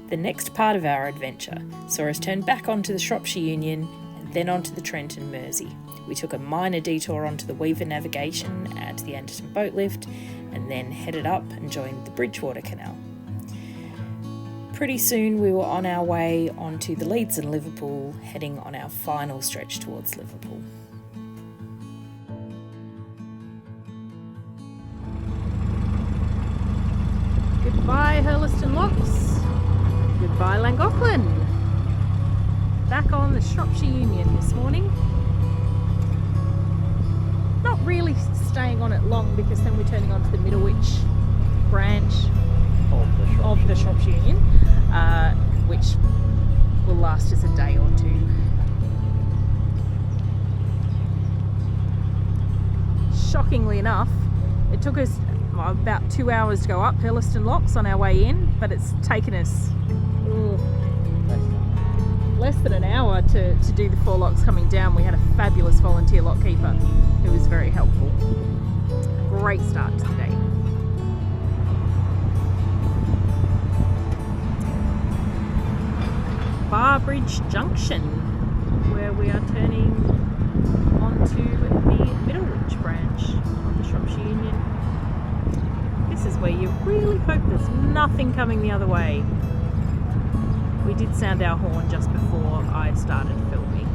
The next part of our adventure saw us turn back onto the Shropshire Union and then onto the Trent and Mersey. We took a minor detour onto the Weaver Navigation at the Anderton boat lift and then headed up and joined the Bridgewater Canal. Pretty soon we were on our way onto the Leeds and Liverpool, heading on our final stretch towards Liverpool. Goodbye Hurleston Locks, goodbye Llangollen. Back on the Shropshire Union this morning. Not really staying on it long because then we're turning onto the Middlewich branch of the Shropshire Union, which will last us a day or two. Shockingly enough, it took us about 2 hours to go up Hurleston Locks on our way in, but it's taken us less than an hour to do the 4 locks coming down. We had a fabulous volunteer lock keeper who was very helpful. Great start to the day. Barbridge Junction, where we are turning onto the Middlewich branch of the Shropshire Union. This is where you really hope there's nothing coming the other way. We did sound our horn just before I started filming.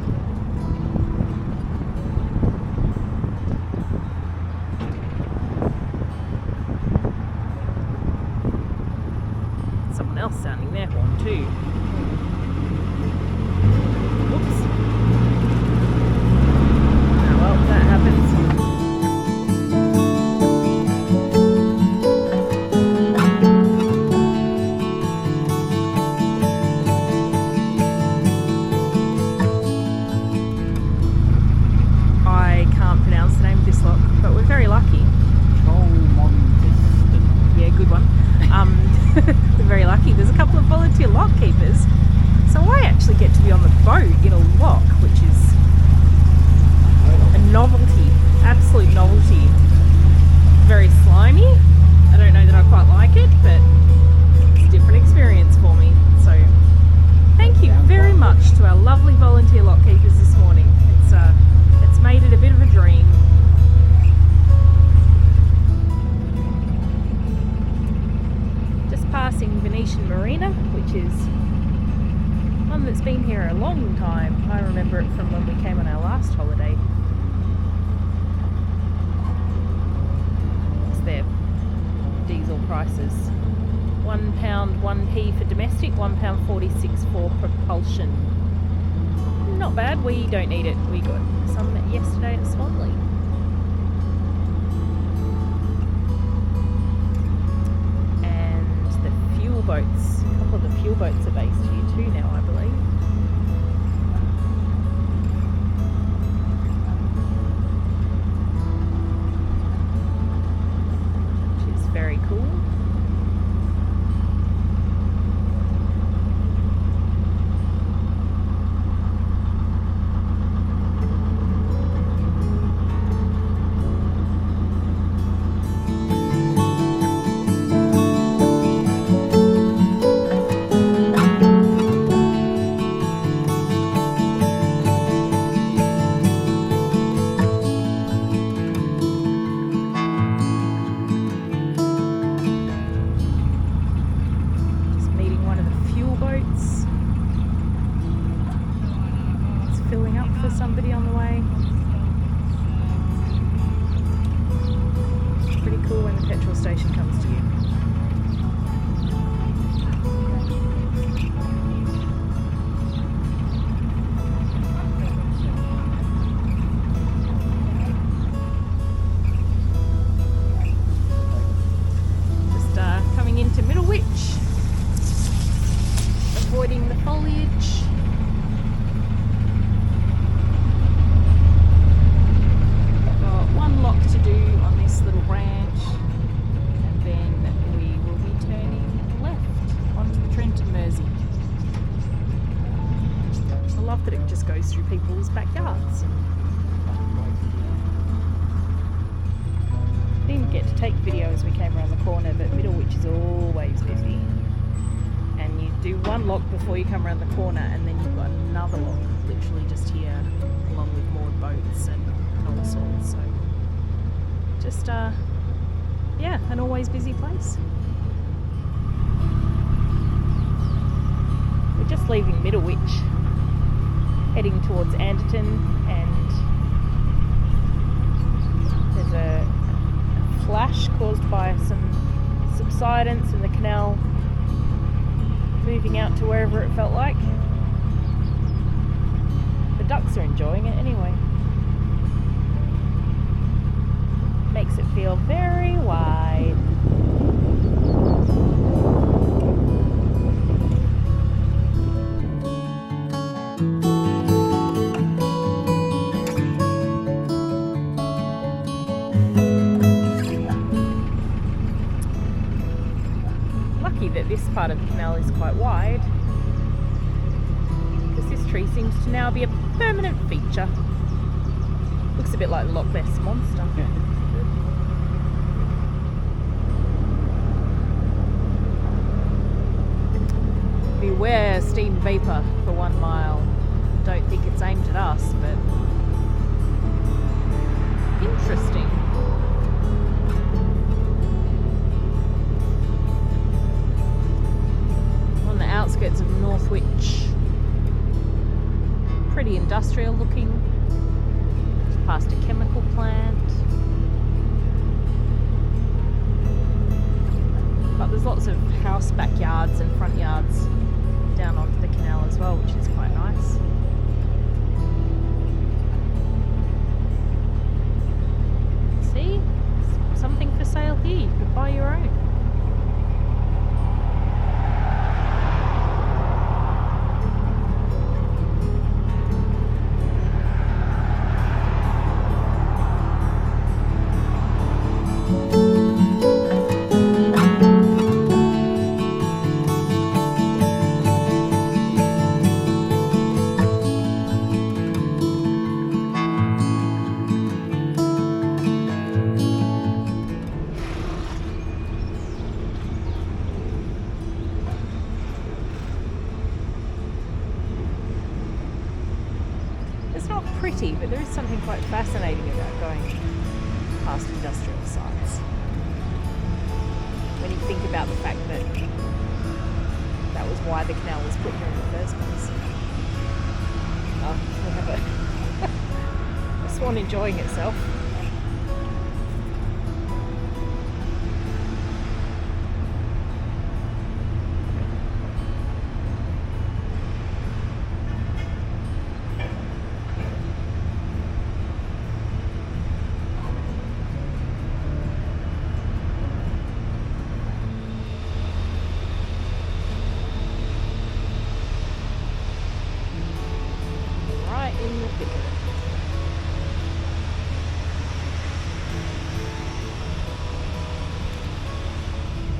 Someone else sounding their horn too. Whoops. Oh well, that happens. I can't pronounce the name of this lock, but we're very lucky. Yeah, good one. We're very lucky. There's a couple of volunteer lock keepers, so I actually get to be on the boat in a lock, which is a novelty, absolute novelty. Very slimy. I don't know that I quite like it, but it's a different experience for me. So thank you very much to our lovely volunteer lock keepers this morning. It's made it a bit of a dream. Just passing Venetian Marina, which is one that's been here a long time. I remember it from when we came on our last holiday. It's their diesel prices. £1 1p for domestic, £1.46 for propulsion. Not bad, we don't need it. We got some yesterday at Swanley. And the fuel boats, a couple of the fuel boats are based here too now, I believe. Which is very cool. Somebody on the way. It's pretty cool when the petrol station comes to you. Just coming into Middlewich, avoiding the foliage. Lock to do on this little branch, and then we will be turning left onto the Trent and Mersey. I love that it just goes through people's backyards. Didn't get to take video as we came around the corner, but Middlewich is always busy, and you do one one lock before you come around the corner, and then you've got another lock literally just here, along with moored boats and all sorts. So just yeah, an always busy place. We're just leaving Middlewich, heading towards Anderton, and there's a flash caused by some subsidence and the canal moving out to wherever it felt like. The ducks are enjoying it anyway. Makes it feel very wide. That this part of the canal is quite wide, because this tree seems to now be a permanent feature. Looks a bit like the Loch Ness Monster. Yeah. Beware steam vapour for 1 mile. Don't think it's aimed at us, but interesting. Outskirts of Northwich, pretty industrial looking, just past a chemical plant, but there's lots of house backyards and front yards down onto the canal as well, which is quite nice. See, something for sale here, you could buy your own. Pretty, but there is something quite fascinating about going past industrial sites when you think about the fact that that was why the canal was put here in the first place. Oh, we have a swan enjoying itself. In the thick of it.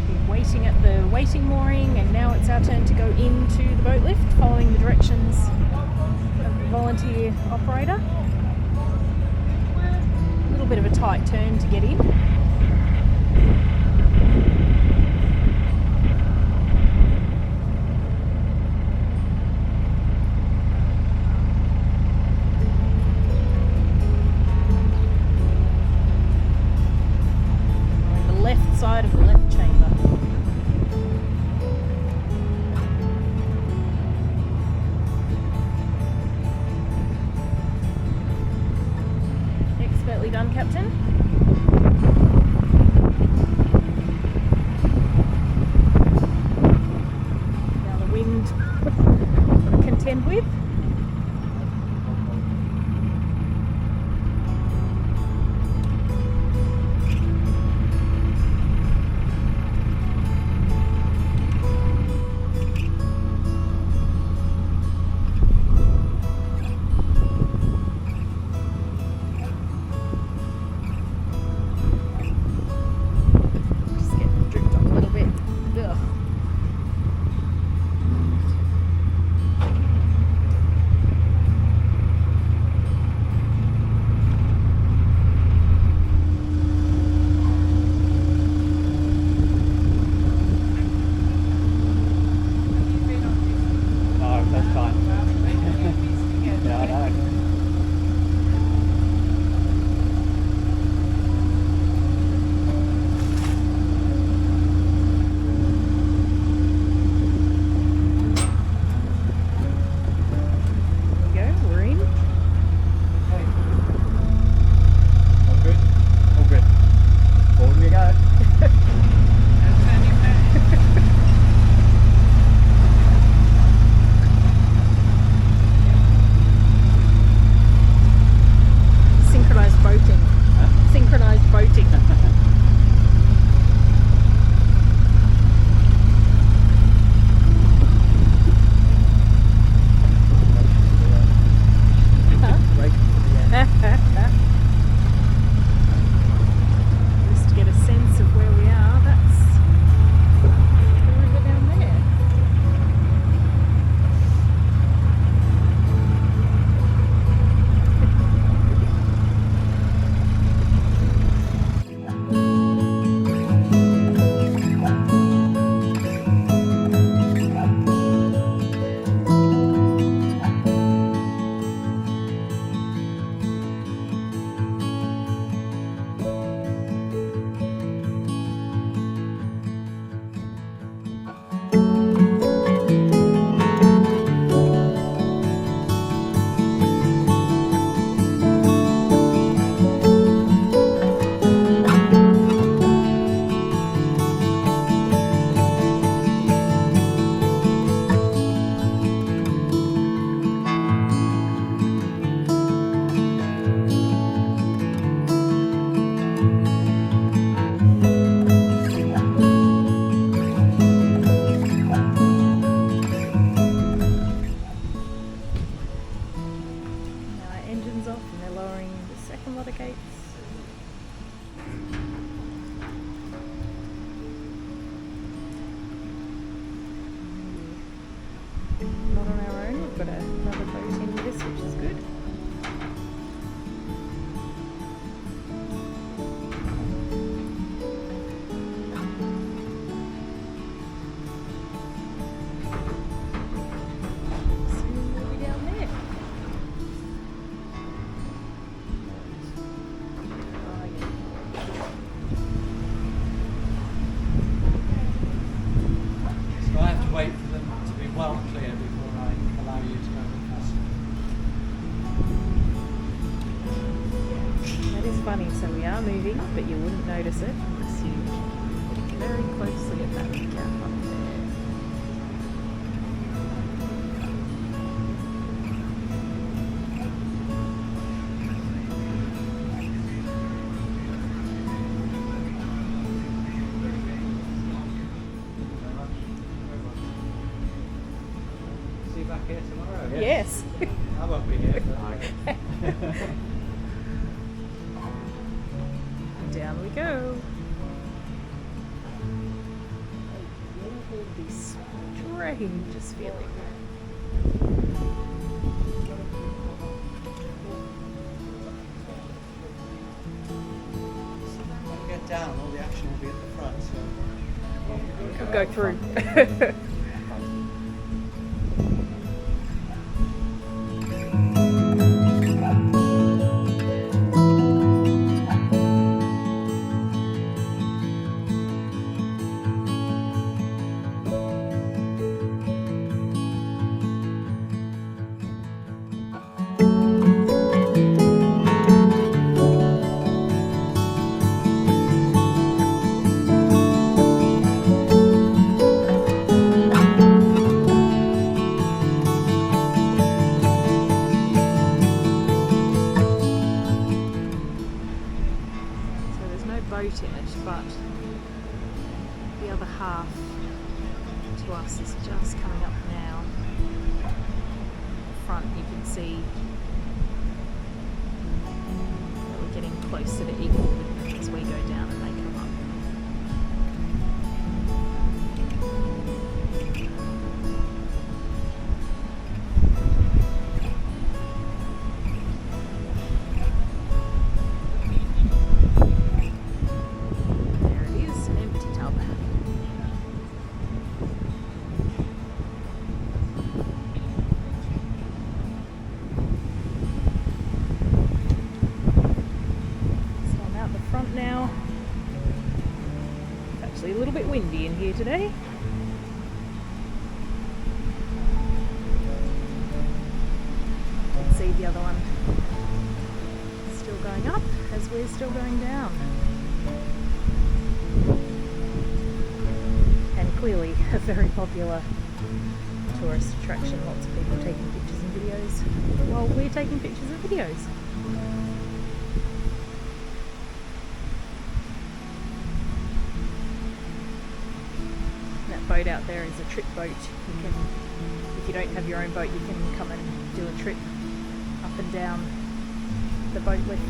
Been waiting at the waiting mooring, and now it's our turn to go into the boat lift, following the directions of the volunteer operator. A little bit of a tight turn to get in. Side of the left chamber. Expertly done, Captain. Now the wind to contend with. won't notice it unless you look very closely at that gap up there. See you back here tomorrow? Yes. I won't be here. Down we go. The strangest feeling. When we get down, all the action will be at the front, so I'll go through. Boat in it, but the other half to us is just coming up now. Front, you can see that we're getting closer to equal with them as we go down and they come up. Now it's actually a little bit windy in here today. You can see the other one still going up as we're still going down, and clearly a very popular tourist attraction. Lots of people taking pictures and videos while we're taking pictures and videos. Boat out there is a trip boat. You can, if you don't have your own boat, you can come and do a trip up and down the boat lift.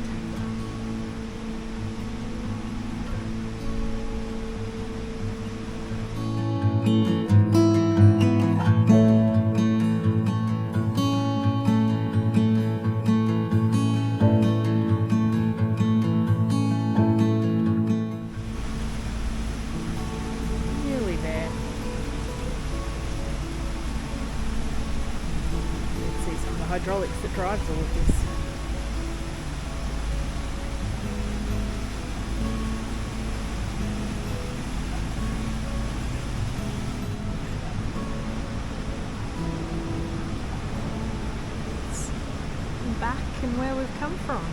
Nearly there. The hydraulics that drives all of this. It's back and where we've come from.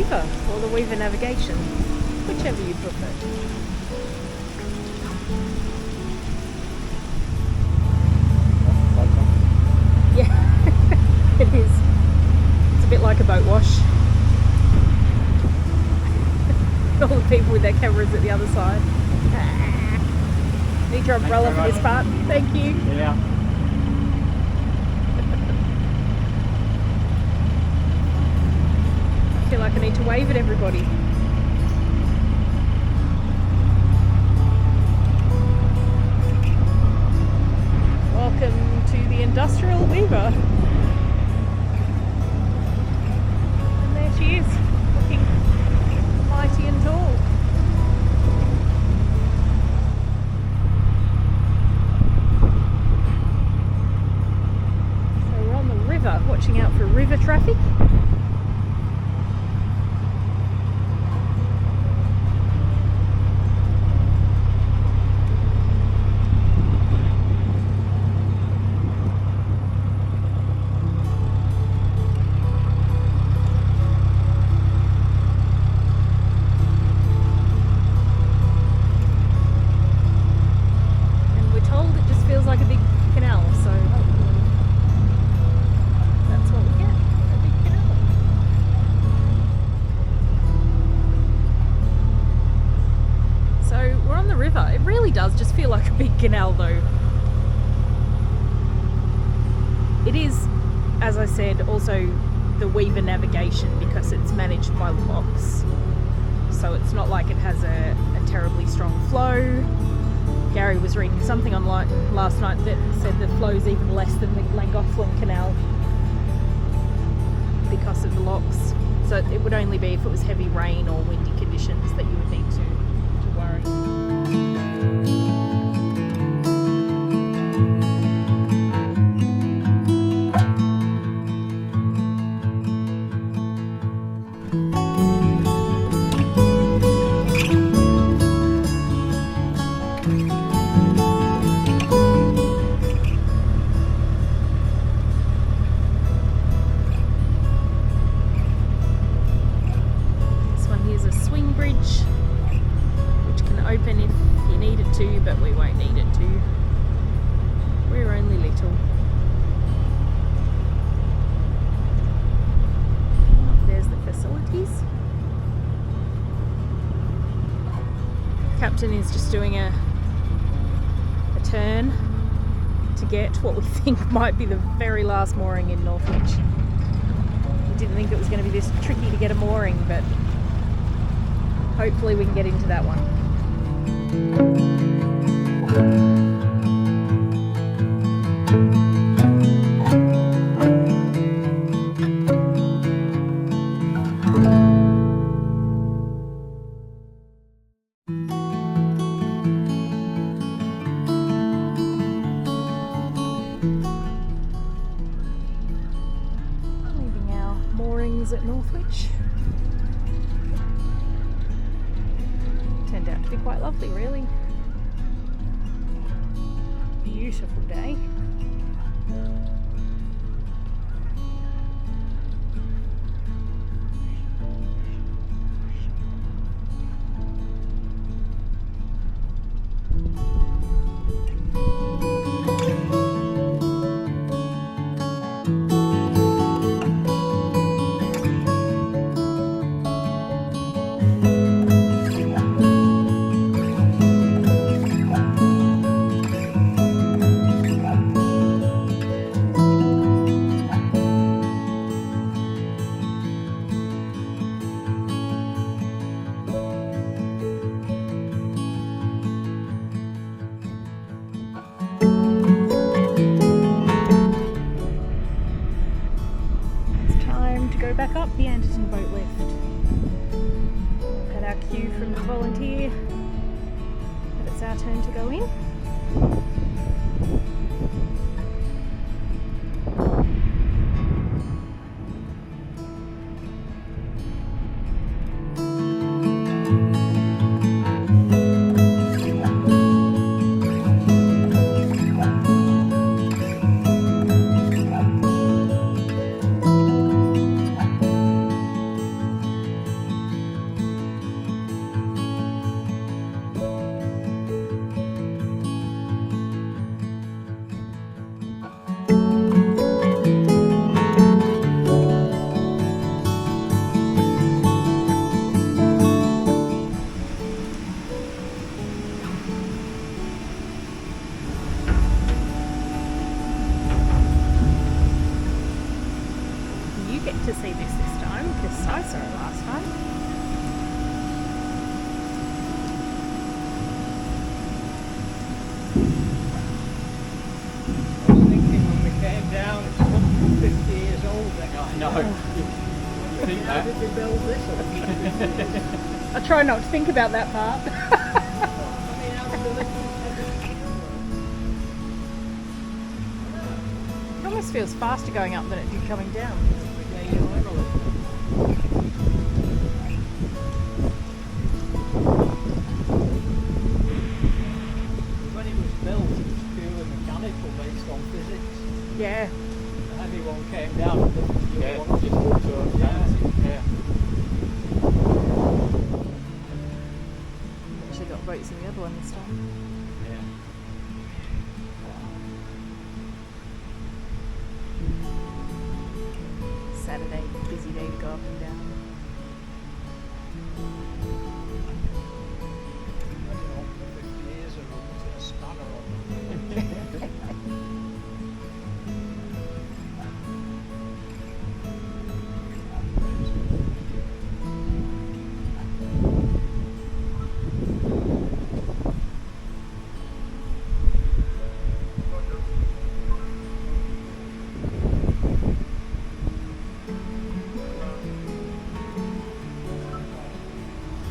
Or the Weaver Navigation, whichever you prefer. Yeah, it is. It's a bit like a boat wash. All the people people with their cameras at the other side. Need your umbrella for this part. Thank you. Yeah. I feel like I need to wave at everybody. Welcome to the Industrial Weaver. And there she is, looking mighty and tall. So we're on the river, watching out for river traffic. Like a big canal, so hopefully that's what we get, a big canal. So we're on the river. It really does just feel like a big canal though. It is, as I said, also the Weaver navigation because it's managed by locks, so it's not like it has a terribly strong flow. Gary was reading something online last night that said the flow is even less than the Llangollen Canal because of the locks. So it would only be if it was heavy rain or windy conditions that you would need to worry. Open if you need it to, but we won't need it to. We're only little. There's the facilities. Captain is just doing a turn to get what we think might be the very last mooring in Northwich. We didn't think it was going to be this tricky to get a mooring, but hopefully we can get into that one. Leaving our moorings at Northwich. Turned out to be quite lovely, really. Beautiful day. Back up the Anderton boat lift. We've had our cue from the volunteer that it's our turn to go in. to see this time because I saw it last time. I was thinking when we came down, it's 150 years old. I know. You think How that? did they build this 150 years old? I try not to think about that part. I mean, how did they live It almost feels faster going up than it did coming down. Yeah, you know, when it was built, it was purely mechanical based on physics. Yeah. The heavy one came down and the Yeah, other one just auto. Yeah. Actually got boats in the other one this time. Yeah. Saturday, busy day to go up and down. Imagine all the 50 years of running to a spanner on them.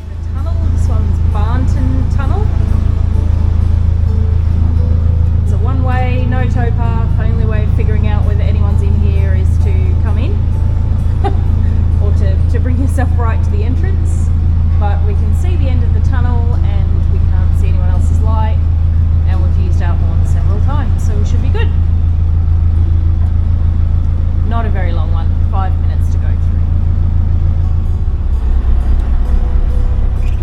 The tunnel, this one's Barton Tunnel. It's a one-way, no towpath. Only way of figuring out whether anyone's in here is to come in or to bring yourself right to the entrance. But we can see the end of the tunnel and we can't see anyone else's light, and we've used our horn several times, so we should be good. Not a very long one, 5 minutes to go through.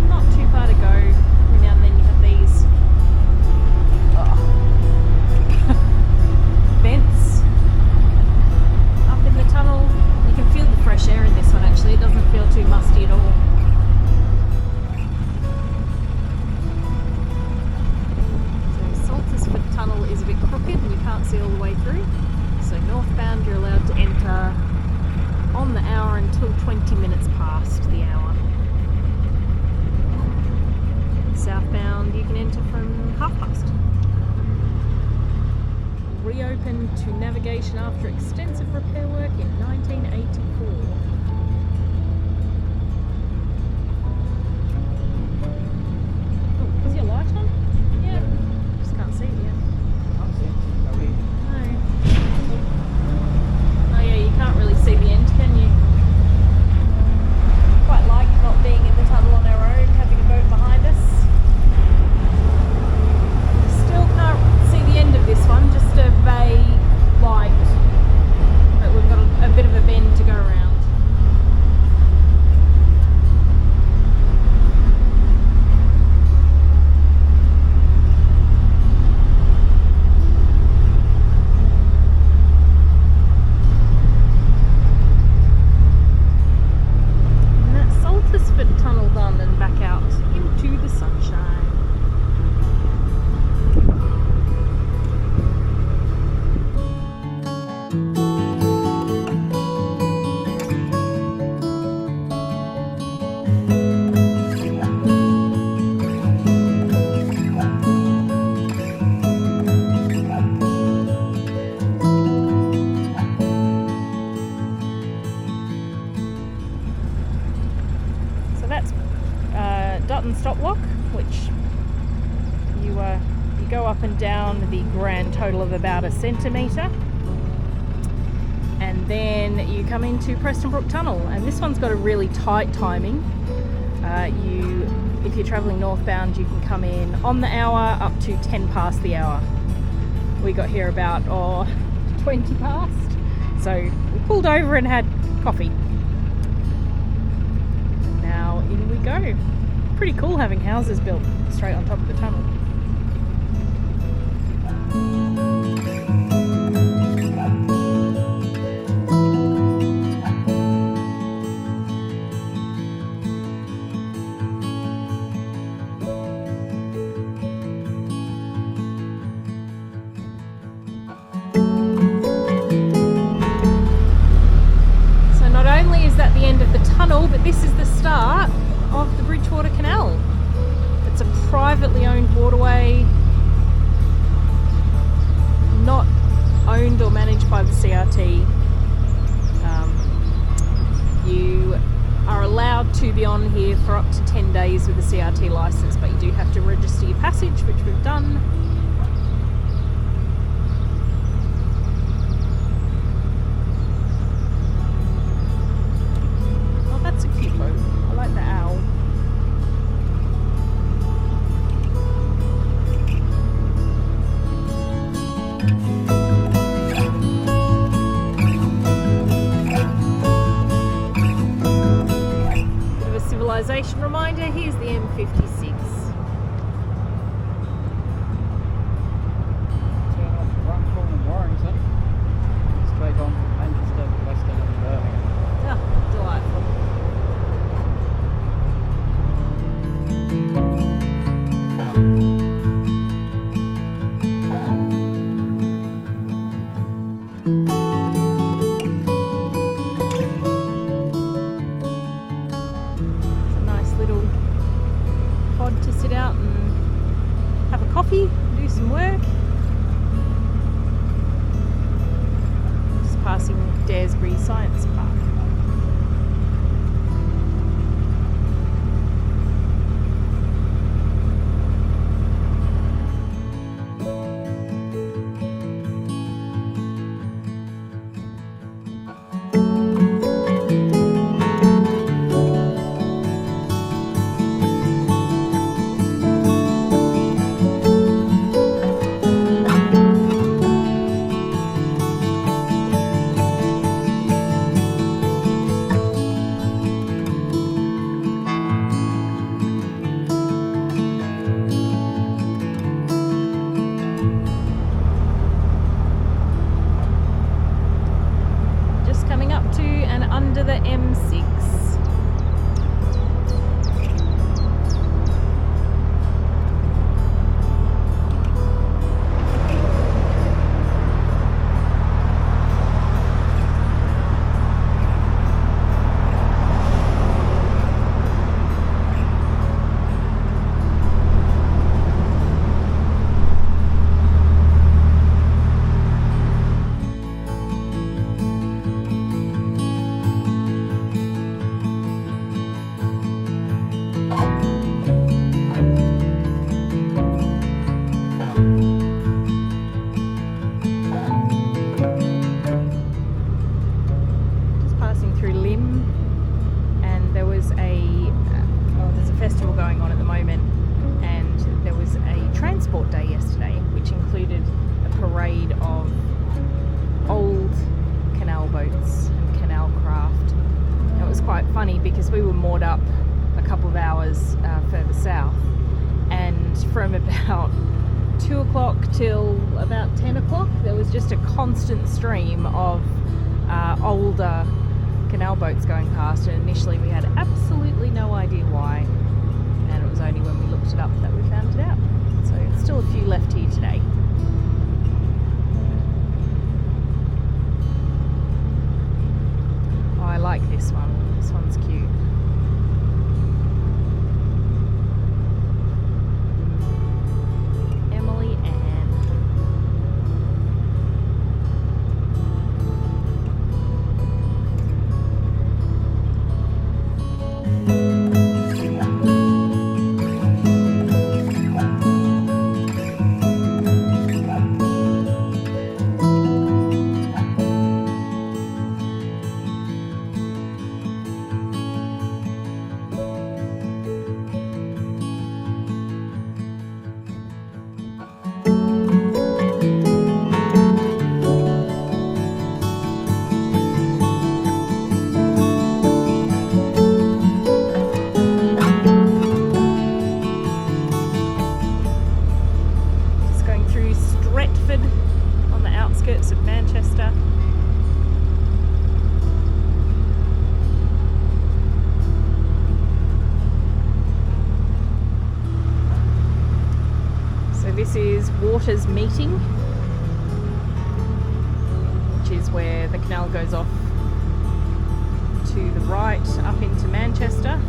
Not too far to go. Every now and then you have these vents up in the tunnel. You can feel the fresh air in this one actually. It doesn't feel too musty at all. So Saltersford Tunnel is a bit crooked and you can't see all the way through. So northbound you're allowed to enter on the hour until 20 minutes past the hour. Southbound you can enter from past. Reopened to navigation after extensive repair work in 1984. Oh, is your light on? Yeah. Just can't see it yet. No. Oh yeah, you can't really see the end, can you? Quite like not being in the tunnel on our own, having a boat behind us. Still can't see the end of this one, just a bay light. But we've got a bit of a bend to go around. And that's Saltersford Tunnel done and back out into the sunshine. So that's Dutton Stop Lock, which you go up and down the grand total of about a centimetre, and then you come into Preston Brook Tunnel, and this one's got a really tight timing. If you're travelling northbound, you can come in on the hour up to 10 past the hour. We got here about 20 past, so we pulled over and had coffee. Now in we go. Pretty cool having houses built straight on top of the tunnel. canal, but this is the start of the Bridgewater Canal. It's a privately owned waterway, not owned or managed by the CRT. You are allowed to be on here for up to 10 days with a CRT license, but you do have to register your passage, which we've done. Oh, that's a cute boat. I like the owl. Civilization reminder, here's the M56. Turn off Runcorn and Warrington. Straight on from Manchester, Western and Birmingham. Oh, delightful. To sit out and have a coffee, do some work. Just passing Daresbury Science Park. Under the M6. Funny because we were moored up a couple of hours further south, and from about 2 o'clock till about 10 o'clock there was just a constant stream of older canal boats going past, and initially we had absolutely no idea why, and it was only when we looked it up that we found it out. So still a few left here today. Oh, I like this one. This one's cute. Emily Ann. This is Waters Meeting, which is where the canal goes off to the right up into Manchester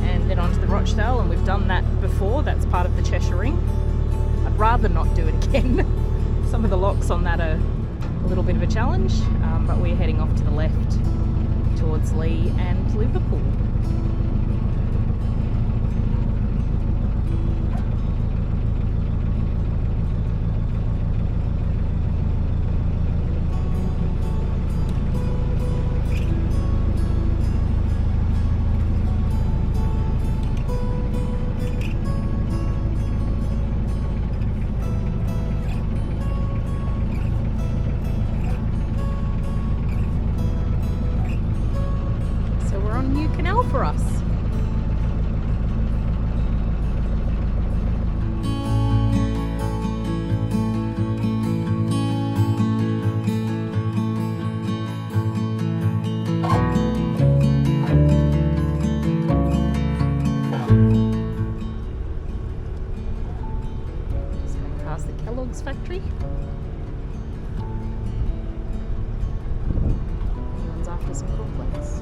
and then onto the Rochdale, and we've done that before. That's part of the Cheshire Ring. I'd rather not do it again. Some of the locks on that are a little bit of a challenge, but we're heading off to the left towards Leigh and Liverpool. New canal for us. Just going past the factory. Everyone's after some cornflakes.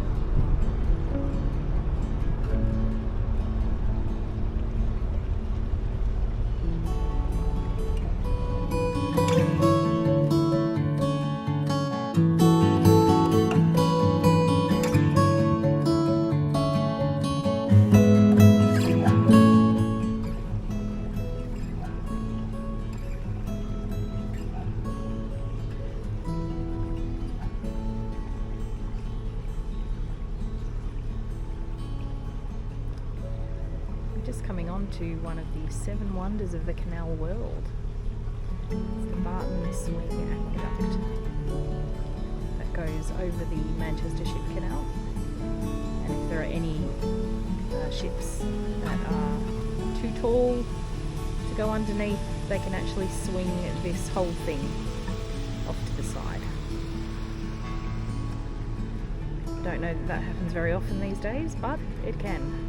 Just coming on to one of the 7 wonders of the canal world. It's the Barton Swing aqueduct that goes over the Manchester Ship Canal. And if there are any ships that are too tall to go underneath, they can actually swing this whole thing off to the side. Don't know that that happens very often these days, but it can.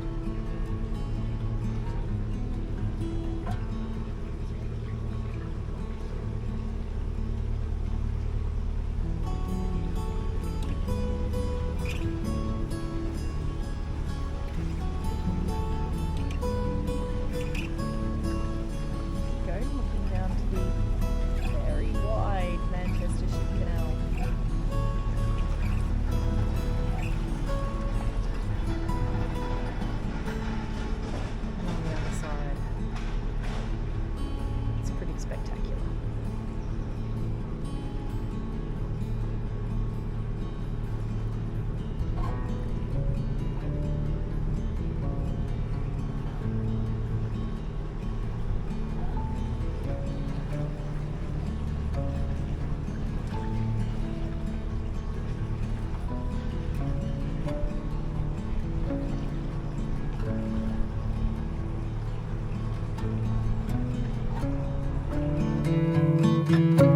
Thank you.